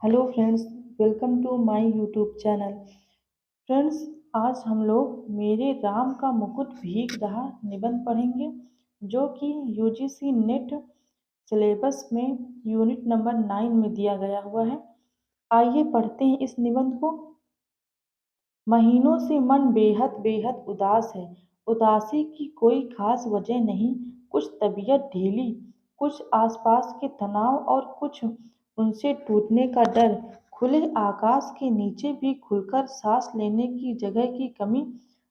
Hello friends, welcome to my YouTube channel. Friends, आज हम लोग मेरे राम का मुकुट भीग रहा निबंध पढ़ेंगे, जो कि यूजीसी नेट सिलेबस में यूनिट नंबर 9 में दिया गया हुआ है। आइए पढ़ते हैं इस निबंध को। महीनों से मन बेहद बेहद उदास है। उदासी की कोई खास वजह नहीं, कुछ तबीयत ढीली, कुछ आसपास के तनाव और कुछ उनसे टूटने का डर। खुले आकाश के नीचे भी खुलकर सांस लेने की जगह की कमी।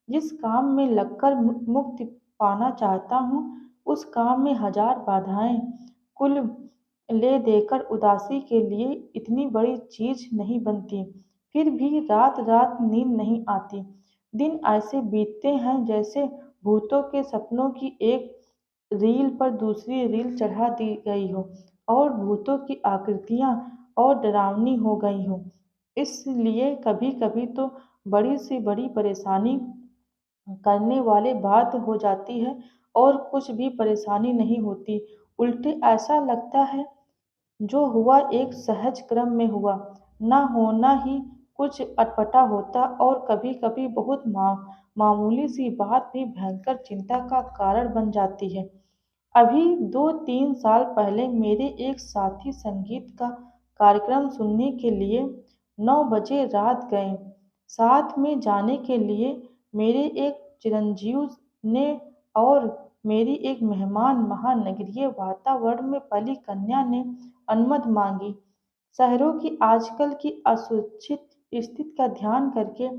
जिस काम में लगकर मुक्ति पाना चाहता हूँ, उस काम में हजार बाधाएं। कुल ले देकर उदासी के लिए इतनी बड़ी चीज नहीं बनती। फिर भी रात रात नींद नहीं आती। दिन ऐसे बीतते हैं जैसे भूतों के सपनों की एक रील पर दूसरी रील चढ़ा दी गई हो और भूतों की आकृतियां और डरावनी हो गई हो। इसलिए कभी कभी तो बड़ी से बड़ी परेशानी करने वाले बात हो जाती है और कुछ भी परेशानी नहीं होती। उल्टे ऐसा लगता है जो हुआ एक सहज क्रम में हुआ, ना होना ही कुछ अटपटा होता। और कभी कभी बहुत मामूली सी बात भी भयंकर चिंता का कारण बन जाती है। अभी 2-3 साल पहले मेरे एक साथी संगीत का कार्यक्रम सुनने के लिए 9 बजे रात गए। साथ में जाने के लिए मेरे एक चिरंजीव ने और मेरी एक मेहमान महानगरीय वातावरण में पली कन्या ने अनुमति मांगी। शहरों की आजकल की असुरक्षित स्थिति का ध्यान करके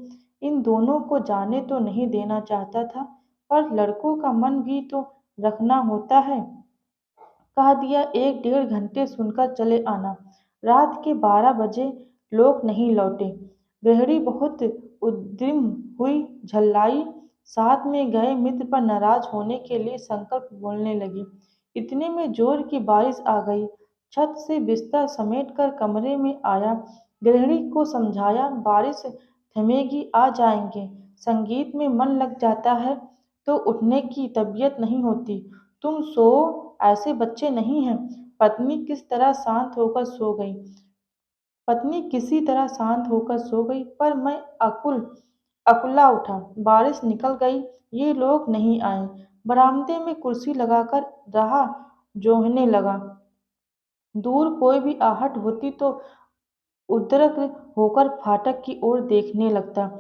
इन दोनों को जाने तो नहीं देना चाहता था, पर लड़कों का मन भी तो रखना होता है। कह दिया 1-1.5 घंटे सुनकर चले आना। रात के 12 बजे लोग नहीं लौटे। गृहिणी बहुत उद्विग्न हुई, झल्लाई। साथ में गए मित्र पर नाराज होने के लिए संकल्प बोलने लगी। इतने में जोर की बारिश आ गई। छत से बिस्तर समेटकर कमरे में आया। गृहिणी को समझाया, बारिश थमेगी, आ जाएंगे। संगीत में मन लग जाता है तो उठने की तबीयत नहीं होती। तुम सो, ऐसे बच्चे नहीं हैं। पत्नी किस तरह शांत होकर सो गई। पत्नी किसी तरह शांत होकर सो गई, पर मैं अकुला उठा। बारिश निकल गई, ये लोग नहीं आए। बरामदे में कुर्सी लगाकर राह जोहने लगा। दूर कोई भी आहट होती तो उद्रक होकर फाटक की ओर देखने लगता।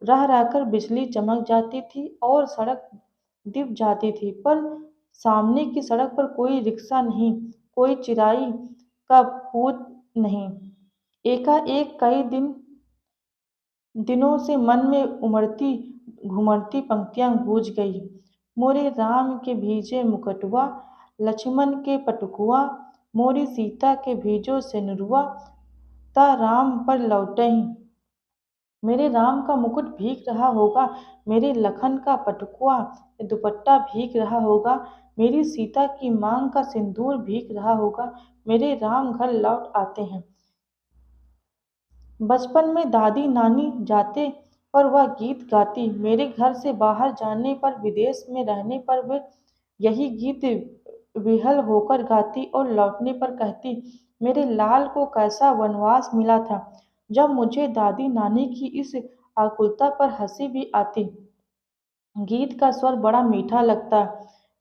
रह रहकर बिजली चमक जाती थी और सड़क दिख जाती थी, पर सामने की सड़क पर कोई रिक्शा नहीं, कोई चिराई का पूत नहीं। एकाएक कई दिनों से मन में उमड़ती घुमड़ती पंक्तियां गूंज गई। मोरे राम के भीजे मुकटुआ, लक्ष्मण के पटुकुआ, मोरी सीता के भीजो सिनुरवा, ता राम पर लौटही। मेरे राम का मुकुट भीग रहा होगा, मेरे लखन का पटुआ दुपट्टा भीग रहा होगा, मेरी सीता की मांग का सिंदूर भीग रहा होगा। मेरे राम घर लौट आते हैं। बचपन में दादी नानी जाते पर वह गीत गाती। मेरे घर से बाहर जाने पर, विदेश में रहने पर वे यही गीत विहल होकर गाती और लौटने पर कहती, मेरे लाल को कैसा वनवास मिला था। जब मुझे दादी नानी की इस आकुलता पर हंसी भी आती। गीत का स्वर बड़ा मीठा लगता।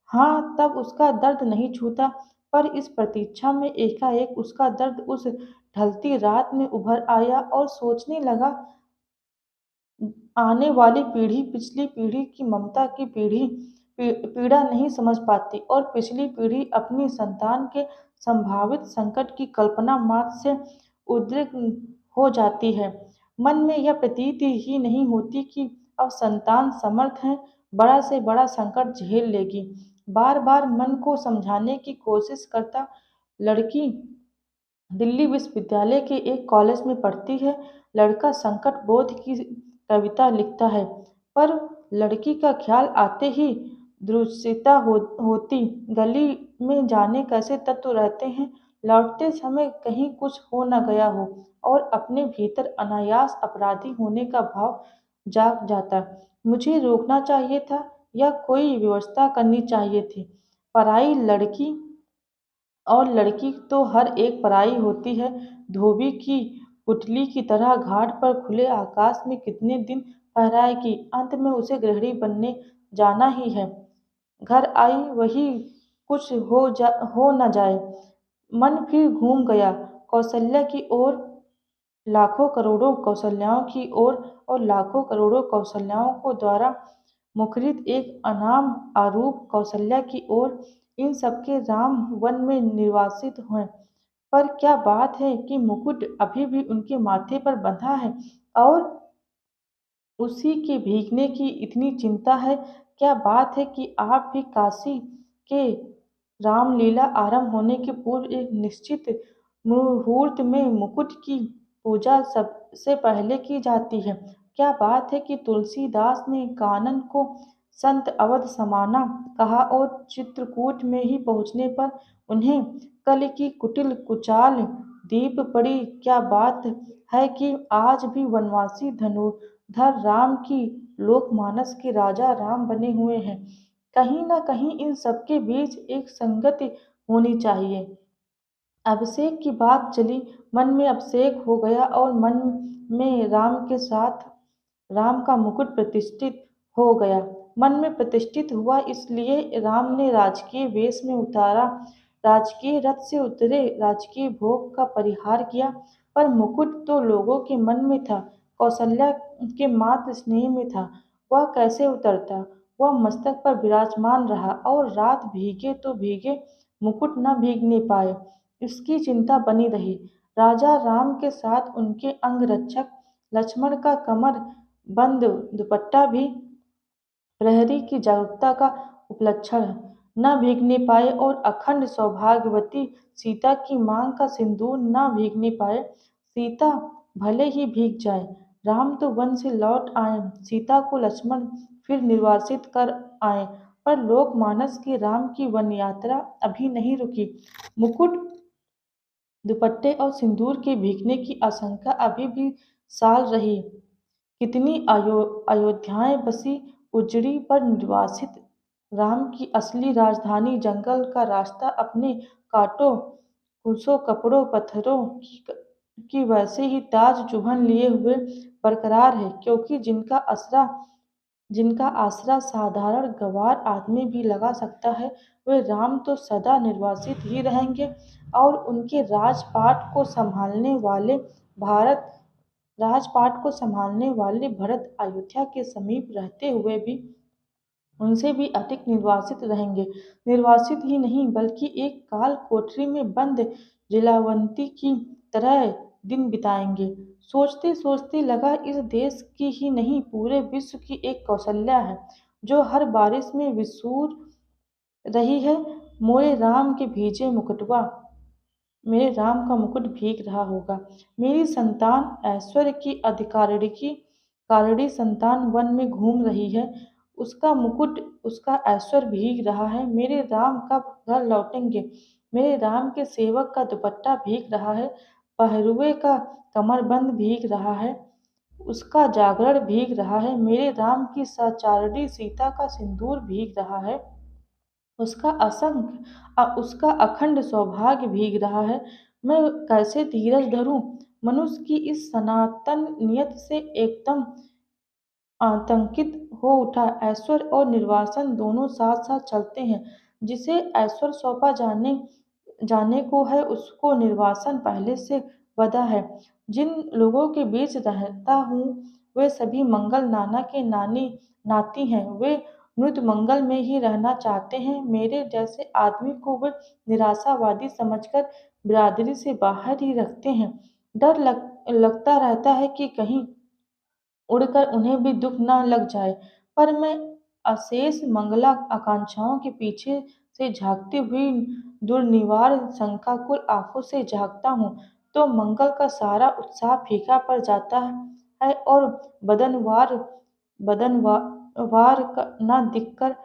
हाँ, तब उसका दर्द नहीं छूता, पर इस प्रतीक्षा में एकाएक उसका दर्द उस ढलती रात में उभर आया और सोचने लगा, आने वाली पीढ़ी पिछली पीढ़ी की ममता की पीड़ा नहीं समझ पाती और पिछली पीढ़ी अपनी संतान के संभावित संकट की कल्पना मात्र से उद्विग्न हो जाती है। मन में यह प्रतीति ही नहीं होती कि अब संतान समर्थ है, बड़ा से बड़ा संकट झेल लेगी। बार बार मन को समझाने की कोशिश करता। लड़की दिल्ली विश्वविद्यालय के एक कॉलेज में पढ़ती है। लड़का संकट बोध की कविता लिखता है, पर लड़की का ख्याल आते ही दुश्चिंता होती। गली में जाने कैसे तत्व रहते हैं, लौटते समय कहीं कुछ हो न गया हो और अपने भीतर अनायास अपराधी होने का भाव जाग जाता। मुझे रोकना चाहिए था या कोई व्यवस्था करनी चाहिए थी। पराई लड़की और लड़की तो हर एक पराई होती है। धोबी की पुतली की तरह घाट पर खुले आकाश में कितने दिन फहराएगी। अंत में उसे गृहिणी बनने जाना ही है। घर आई वही कुछ हो न जाए। मन फिर घूम गया कौशल्या की ओर, लाखों करोड़ों कौशल्याओं की ओर, और लाखों करोड़ों कौशल्याओं को द्वारा मुखरित एक अनाम आरूप कौशल्या की ओर। इन सबके राम वन में निर्वासित हैं। पर क्या बात है कि मुकुट अभी भी उनके माथे पर बंधा है और उसी के भीगने की इतनी चिंता है। क्या बात है कि आप भी काशी के रामलीला आरंभ होने के पूर्व एक निश्चित मुहूर्त में मुकुट की पूजा सबसे पहले की जाती है। क्या बात है कि तुलसीदास ने कानन को संत अवध समाना कहा और चित्रकूट में ही पहुँचने पर उन्हें कल की कुटिल कुचाल दीप पड़ी। क्या बात है कि आज भी वनवासी धनुर्धर राम की लोकमानस के राजा राम बने हुए हैं। कहीं न कहीं इन सबके बीच एक संगति होनी चाहिए। अभिषेक की बात चली, मन में अभिषेक हो गया और मन में राम के साथ राम का मुकुट प्रतिष्ठित हो गया। मन में प्रतिष्ठित हुआ इसलिए राम ने राजकीय वेश में उतारा, राजकीय रथ से उतरे, राजकीय भोग का परिहार किया। पर मुकुट तो लोगों के मन में था, कौशल्या के मातृ स्नेह में था। वह कैसे उतरता? वह मस्तक पर विराजमान रहा और रात भीगे तो भीगे, मुकुट न भीगने पाए, इसकी चिंता बनी रही। राजा राम के साथ उनके अंगरक्षक लक्ष्मण का कमर बंद दुपट्टा भी प्रहरी की जागरूकता का उपलक्षण है। न भीगने पाए और अखंड सौभाग्यवती सीता की मांग का सिंदूर न भीगने पाए। सीता भले ही भीग जाए, राम तो वन से लौट आए, सीता को लक्ष्मण फिर निर्वासित कर आए, पर लोकमानस की राम की वन यात्रा अभी नहीं रुकी। मुकुट, दुपट्टे और सिंदूर के भीगने की आशंका अभी भी साल रही। कितनी अयोध्याएं बसी उजड़ी पर निर्वासित राम की असली राजधानी जंगल का रास्ता अपने कांटों, कुसों, कपड़ों, पत्थरों की वैसे ही ताज चुभन लिए हुए बरकरार है, क्योंकि जिनका आसरा साधारण गंवार आदमी भी लगा सकता है, वे राम तो सदा निर्वासित ही रहेंगे। और उनके भारत राजपाट को संभालने वाले भरत अयोध्या के समीप रहते हुए भी उनसे भी अधिक निर्वासित रहेंगे। निर्वासित ही नहीं बल्कि एक काल कोठरी में बंद लीलावती की तरह दिन बिताएंगे। सोचते सोचते लगा इस देश की ही नहीं पूरे विश्व की एक कौशल्या है, जो हर बारिश में विसूर रही है। मोरे राम के भीजे मुकुटवा, मेरे राम का मुकुट भीग रहा होगा। मेरी संतान ऐश्वर्य की कारणी संतान वन में घूम रही है, उसका मुकुट, उसका ऐश्वर्य भीग रहा है। मेरे राम कब घर लौटेंगे? मेरे राम के सेवक का दुपट्टा भीग रहा है, पहरुए का कमरबंद भीग रहा है, उसका जागरण भीग रहा है। मेरे राम की साचारणी सीता का सिंदूर भीग रहा है, उसका अखंड सौभाग्य भीग रहा है। मैं कैसे धीरज धरूं? मनुष्य की इस सनातन नियत से एकदम आतंकित हो उठा। ऐश्वर्य और निर्वासन दोनों साथ साथ चलते हैं। जिसे ऐश्वर्य सौंपा जाने जाने को है, उसको निर्वासन पहले से बंधा है। जिन लोगों के बीच रहता हूँ, वे सभी मंगल नाना के नाती हैं। वे मृत मंगल में ही रहना चाहते हैं। मेरे जैसे आदमी को वे निराशावादी समझकर बिरादरी से बाहर ही रखते हैं। लगता रहता है कि कहीं उड़कर उन्हें भी दुख न लग जाए। पर मैं अशेष मंगला आकांक्षाओं के पीछे से झांकती हुई दुर्निवार शंकाकुल आंखों से झांकता हूँ, तो मंगल का सारा उत्साह फीका पड़ जाता है और न दिखकर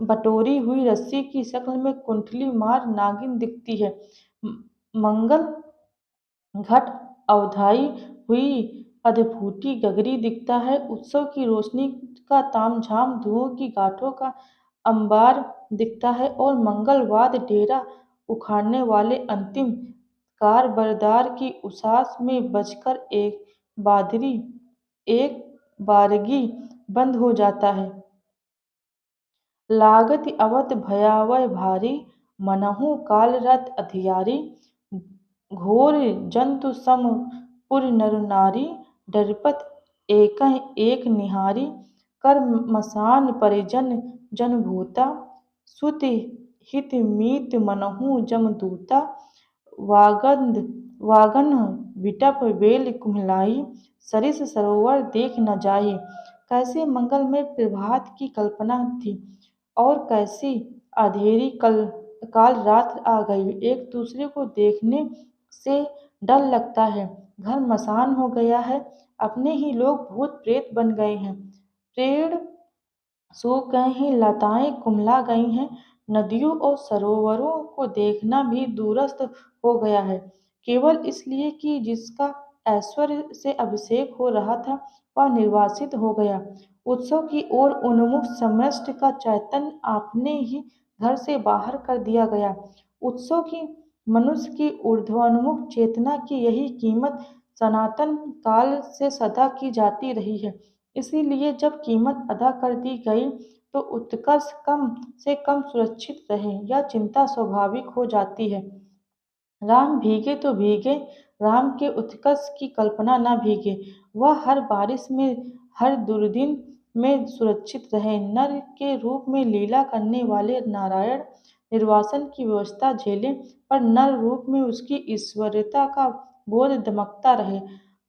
बटोरी हुई रस्सी की शक्ल में कुंठली मार नागिन दिखती है। मंगल घट अवधाई हुई अद्भुती गगरी दिखता है। उत्सव की रोशनी का तामझाम, धुओं की गांठों का अंबार दिखता है और मंगलवाद डेरा उखाड़ने वाले अंतिम कारबरदार की उसास में बजकर एक बारगी बंद हो जाता है। लागत अवध भयावह भारी, मनहु कालरत अधियारी, घोर जंतु सम पुर नर नारी, डरपत एकह एक निहारी, कर मसान परिजन जन भूता, सुत हित मीत मनहु जमदूता, वागंद वागन विटप बेल कुम्हलाई, सरिस सरोवर देख न जाहि। कैसे मंगलमय प्रभात की कल्पना थी और कैसी अंधेरी काल रात आ गई। एक दूसरे को देखने से डर लगता है। घर मसान हो गया है। अपने ही लोग भूत प्रेत बन गए हैं। पेड़ सूख गए हैं, लताएं कुम्हला गई हैं, नदियों और सरोवरों को देखना भी दूरस्थ हो गया है। केवल इसलिए कि जिसका ऐश्वर्य से अभिषेक हो रहा था वह निर्वासित हो गया। उत्सव की ओर उन्मुख समष्टि का चैतन्य अपने ही घर से बाहर कर दिया गया। उत्सव की मनुष्य की ऊर्ध्वोन्मुख चेतना की यही कीमत सनातन काल से सदा की जाती रही है। इसीलिए जब कीमत अदा कर दी गई तो उत्कर्ष कम से कम सुरक्षित रहे, यह चिंता स्वाभाविक हो जाती है। राम भीगे तो भीगे, राम के उत्कर्ष की कल्पना न भीगे। वह हर बारिश में, हर दुर्दिन में सुरक्षित रहे। नर के रूप में लीला करने वाले नारायण निर्वासन की व्यवस्था झेलें, पर नर रूप में उसकी ईश्वरता का बोध दमकता रहे।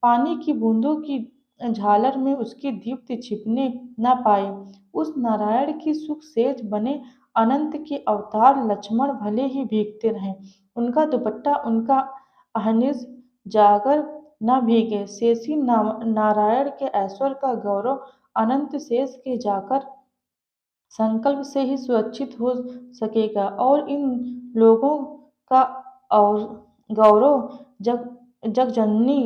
पानी की बूंदों की झालर में उसकी दीप्ति छिपने न पाए। उस नारायण की सुख सेज बने अनंत के अवतार लक्ष्मण भले ही भीगते रहें, उनका दुपट्टा, उनका अहनिज जागर न भीगे। शेषी नारायण के ऐश्वर्य का गौरव अनंत शेष के जाकर संकल्प से ही सुरक्षित हो सकेगा और इन लोगों का और गौरव जगजननी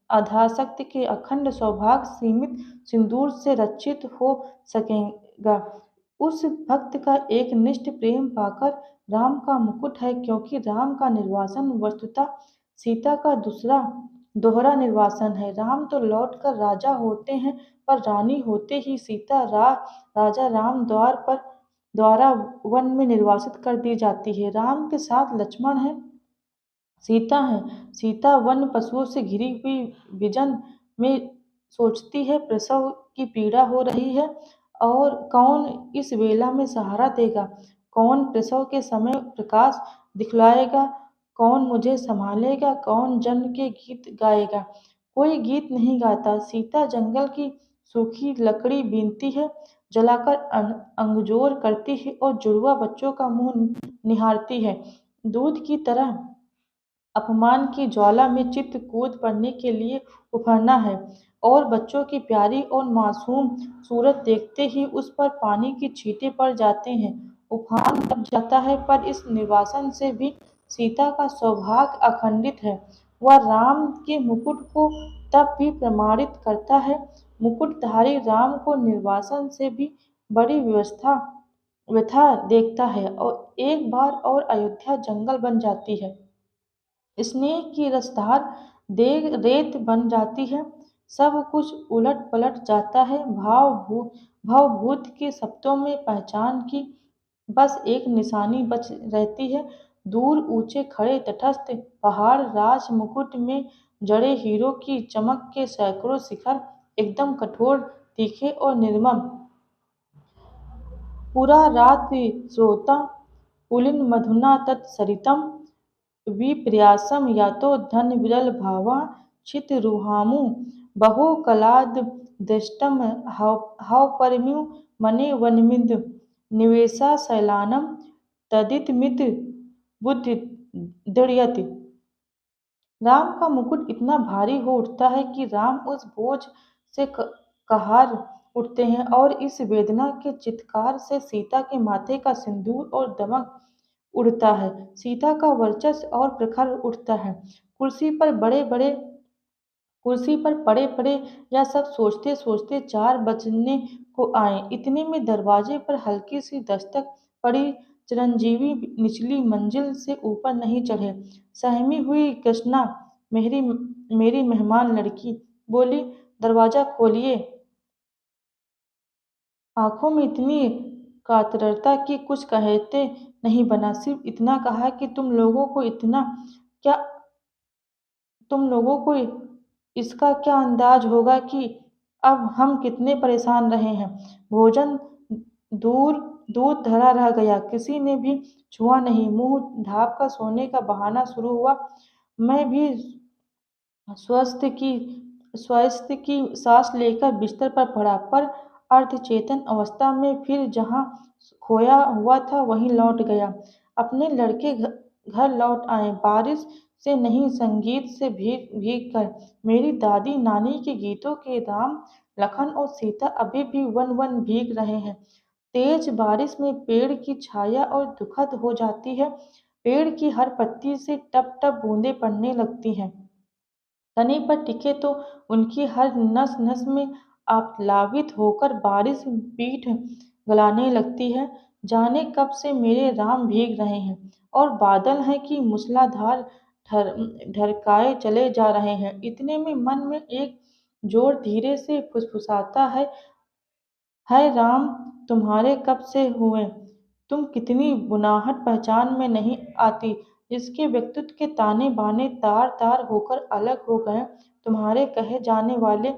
अधाशक्ति के अखंड सौभाग्य सीमित सिंदूर से रक्षित हो सकेगा। उस भक्त का एक निष्ठ प्रेम पाकर राम का मुकुट है, क्योंकि राम का निर्वासन वस्तुतः सीता का दूसरा दोहरा निर्वासन है। राम तो लौटकर राजा होते हैं, पर रानी होते ही सीता राजा राम द्वारा वन में निर्वासित कर दी जाती है। राम के साथ लक्ष्मण है, सीता है। सीता वन पशुओं से घिरी हुई विजन में सोचती है, प्रसव की पीड़ा हो रही है और कौन इस वेला में सहारा देगा, कौन प्रसव के समय प्रकाश दिखलाएगा, कौन मुझे संभालेगा, कौन जन्म के गीत गाएगा। कोई गीत नहीं गाता। सीता जंगल की सूखी लकड़ी बीनती है, जलाकर अंगजोर करती है और जुड़वा बच्चों का मुंह निहारती है। दूध की तरह अपमान की ज्वाला में चित्त कूद पड़ने के लिए उफरना है और बच्चों की प्यारी और मासूम सूरत देखते ही उस पर पानी की छींटे पड़ जाते हैं। उफान लग जाता है, पर इस निर्वासन से भी सीता का सौभाग्य अखंडित है। वह राम के मुकुट को तब भी प्रमाणित करता है। मुकुटधारी राम को निर्वासन से भी बड़ी व्यथा देखता है और एक बार और अयोध्या जंगल बन जाती है। स्नेह की रसधार देग रेत बन जाती है। सब कुछ उलट पलट जाता है। भावभूत के शब्दों में पहचान की बस एक निशानी बच रहती है। दूर ऊंचे खड़े तटस्थ पहाड़, राज मुकुट में जड़े हीरो की चमक के सैकड़ों शिखर, एकदम कठोर, तीखे और निर्मम। पुरा रात्रि श्रोता पुलिन मधुना तत्सरितम विप्रयासम यातो धन विरल भावा क्षितिरुहामु बहो कलाद दृष्टम हव परम्यु मने वनमिद निवेशा शैलानम तदितमित बुद्धि दृढ़यति। राम का मुकुट इतना भारी हो उठता है कि राम उस बोझ से कहार उठते हैं और इस वेदना के चित्कार से सीता के माथे का सिंदूर और दमक उड़ता है। सीता का वर्चस्व और प्रखर उठता है। कुर्सी पर पड़े पड़े यह सब सोचते सोचते 4 बजने को आए। इतने में दरवाजे पर हल्की सी दस्तक पड़ी। चिरंजीवी निचली मंजिल से ऊपर नहीं चढ़े। सहमी हुई कृष्णा मेरी मेरी मेहमान लड़की बोली, दरवाजा खोलिए। आंखों में इतनी कातरता कि कुछ कहते नहीं बना, सिर्फ इतना कहा कि क्या तुम लोगों को इसका क्या अंदाज होगा कि अब हम कितने परेशान रहे हैं। भोजन दूर दूध धरा रह गया, किसी ने भी छुआ नहीं। मुंह ढाँप कर सोने का बहाना शुरू हुआ। मैं भी स्वस्थ की स्वास्थ्य की सांस लेकर बिस्तर पर पड़ा, पर अर्धचेतन अवस्था में फिर जहाँ खोया हुआ था वहीं लौट गया। अपने लड़के घर लौट आए, बारिश से नहीं संगीत से भीग भीग कर। मेरी दादी नानी के गीतों के राम, लखन और सीता अभी भी वन वन भीग रहे हैं। तेज बारिश में पेड़ की छाया और दुखद हो जाती है। पेड़ की हर पत्ती से टप टप बूंदें पड़ने लगती हैं। तने पर टिके तो उनकी हर नस नस में आप्लावित होकर बारिश पीठ गलाने लगती है। जाने कब से मेरे राम भीग रहे हैं और बादल हैं कि मूसलाधार ठर ढरकाए चले जा रहे हैं। इतने में मन में एक जोर धीरे से फुसफुसाता है, हाय राम, तुम्हारे कब से हुए? तुम कितनी बुनाहट पहचान में नहीं आती, जिसके व्यक्तित्व के ताने बाने तार तार होकर अलग हो गए। तुम्हारे कहे जाने वाले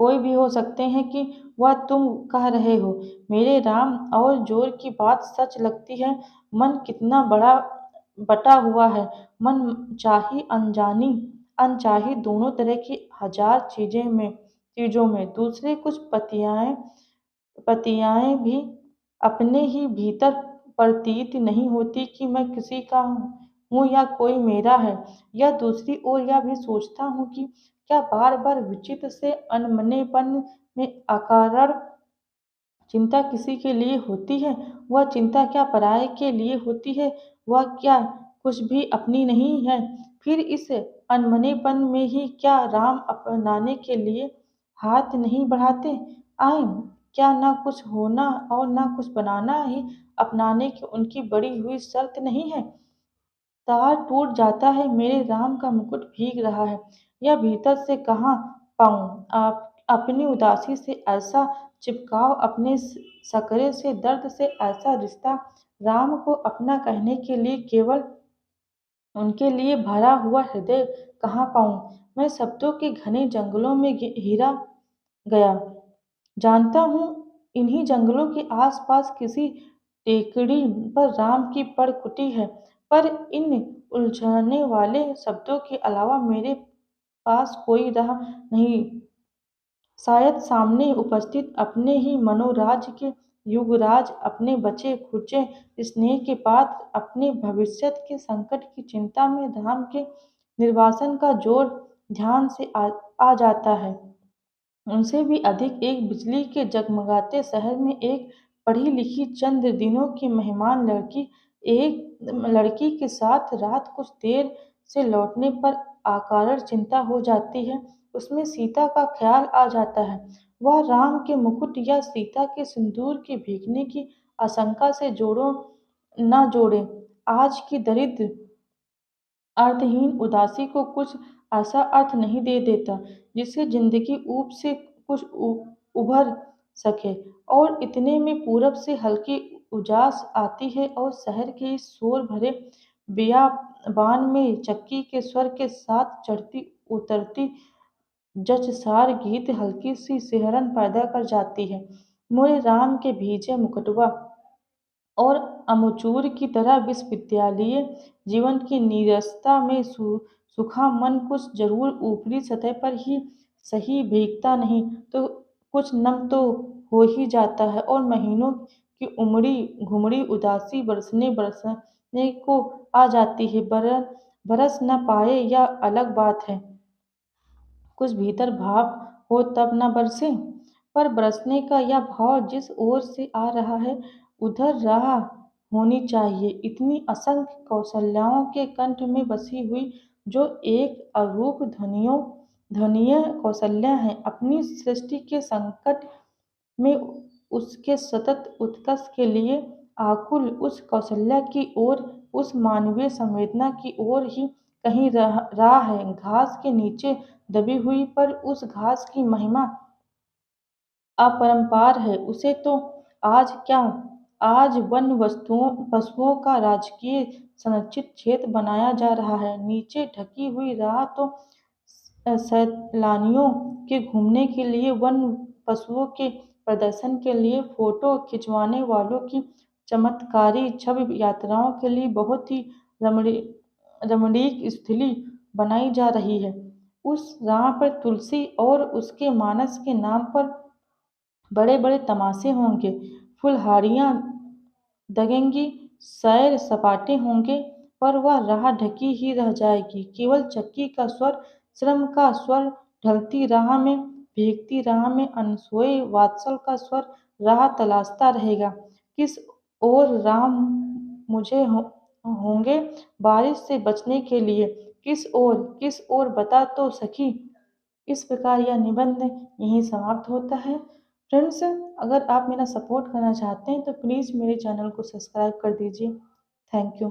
कोई भी हो सकते हैं कि वह तुम कह रहे हो। मेरे राम, और जोर की बात सच लगती है। मन कितना बड़ा बटा हुआ है। मन चाही अनजानी अनचाही दोनों तरह की हजार चीजों में दूसरे कुछ पतियाएं भी अपने ही भीतर प्रतीत नहीं होती कि मैं किसी का हूँ या कोई मेरा है। या दूसरी ओर यह भी सोचता हूँ कि क्या बार बार विचित्र से अनमनेपन में अकारण चिंता किसी के लिए होती है? वह चिंता क्या पराये के लिए होती है? वह क्या कुछ भी अपनी नहीं है? फिर इस अनमनेपन में ही क्या राम अपनाने के लिए हाथ नहीं बढ़ाते? आए, क्या ना कुछ होना और ना कुछ बनाना ही अपनाने की उनकी बड़ी हुई शर्त नहीं है? तार टूट जाता है, मेरे राम का मुकुट भीग रहा है। यह भीतर से कहाँ पाऊँ? आप अपनी उदासी से ऐसा चिपकाव, अपने सकरे से दर्द से ऐसा रिश्ता, राम को अपना कहने के लिए केवल उनके लिए भरा हुआ हृदय कहाँ पाऊँ? मैं शब्दों के घने जंगलों में हिरा गया। जानता हूँ इन्हीं जंगलों के आसपास किसी टेकड़ी पर राम की पड़ कुटी है, पर इन उलझाने वाले शब्दों के अलावा मेरे पास कोई राह नहीं। शायद सामने उपस्थित अपने ही मनोराज्य के युगराज, अपने बचे खुचे स्नेह के पात्र, अपने भविष्य के संकट की चिंता में राम के निर्वासन का जोर ध्यान से आ जाता है। उनसे भी अधिक एक बिजली के जगमगाते शहर में एक पढ़ी लिखी चंद दिनों की मेहमान लड़की के साथ रात कुछ देर से लौटने पर अकारण चिंता हो जाती है। उसमें सीता का ख्याल आ जाता है। वह राम के मुकुट या सीता के सिंदूर के भीगने की आशंका से जोड़ो न जोड़े। आज की दरिद्र अर्थहीन उदासी को कुछ ऐसा अर्थ नहीं दे देता जिससे जिंदगी ऊब से कुछ उभर सके। और इतने में पूरब से हल्की उजास आती है और शहर के इस शोर भरे बियाबान में चक्की के स्वर के साथ चढ़ती उतरती जचसार गीत हल्की सी सिहरन पैदा कर जाती है। मोरे राम के भीजे मुकटवा और अमचूर की तरह विश्वविद्यालय जीवन की नीरसता में सूखा मन कुछ जरूर ऊपरी सतह पर ही सही भीगता नहीं तो कुछ नम तो हो ही जाता है। और महीनों की उमड़ी घुमड़ी उदासी बरसने बरसने को आ जाती है। बरस न पाए या अलग बात है, कुछ भीतर भाव हो तब न बरसे। पर बरसने का यह भाव जिस ओर से आ रहा है उधर राह होनी चाहिए। इतनी असंख्य कौशल्याओं के कंठ में बसी हुई जो एक अरूप ध्वनीय कौशल्या है। अपनी सृष्टि के संकट में उसके सतत उत्कर्ष के लिए आकुल उस कौशल्या की ओर, उस मानवीय संवेदना की ओर ही कहीं राह है, घास के नीचे दबी हुई, पर उस घास की महिमा अपरंपार है। उसे तो आज क्या, आज वन वस्तुओं पशुओं का राजकीय संरक्षित क्षेत्र बनाया जा रहा है। नीचे ढकी हुई राह तो सैलानियों के घूमने के लिए, वन पशुओं के प्रदर्शन के लिए, फोटो खिंचवाने वालों की चमत्कारी छवि यात्राओं के लिए बहुत ही रमणी रमणीक स्थली बनाई जा रही है। उस राह पर तुलसी और उसके मानस के नाम पर बड़े बड़े तमाशे होंगे, फुलहारियाँ दगेंगी, सैर सपाटे होंगे, पर वह राह ढकी ही रह जाएगी। केवल चक्की का स्वर, श्रम का स्वर, ढलती राह में, भीगती राह में अनसोए वात्सल का स्वर राह तलाशता रहेगा। किस ओर राम मुझे होंगे बारिश से बचने के लिए, किस ओर बता तो सखी। इस प्रकार यह निबंध यहीं समाप्त होता है। फ्रेंड्स, अगर आप मेरा सपोर्ट करना चाहते हैं तो प्लीज़ मेरे चैनल को सब्सक्राइब कर दीजिए। Thank you.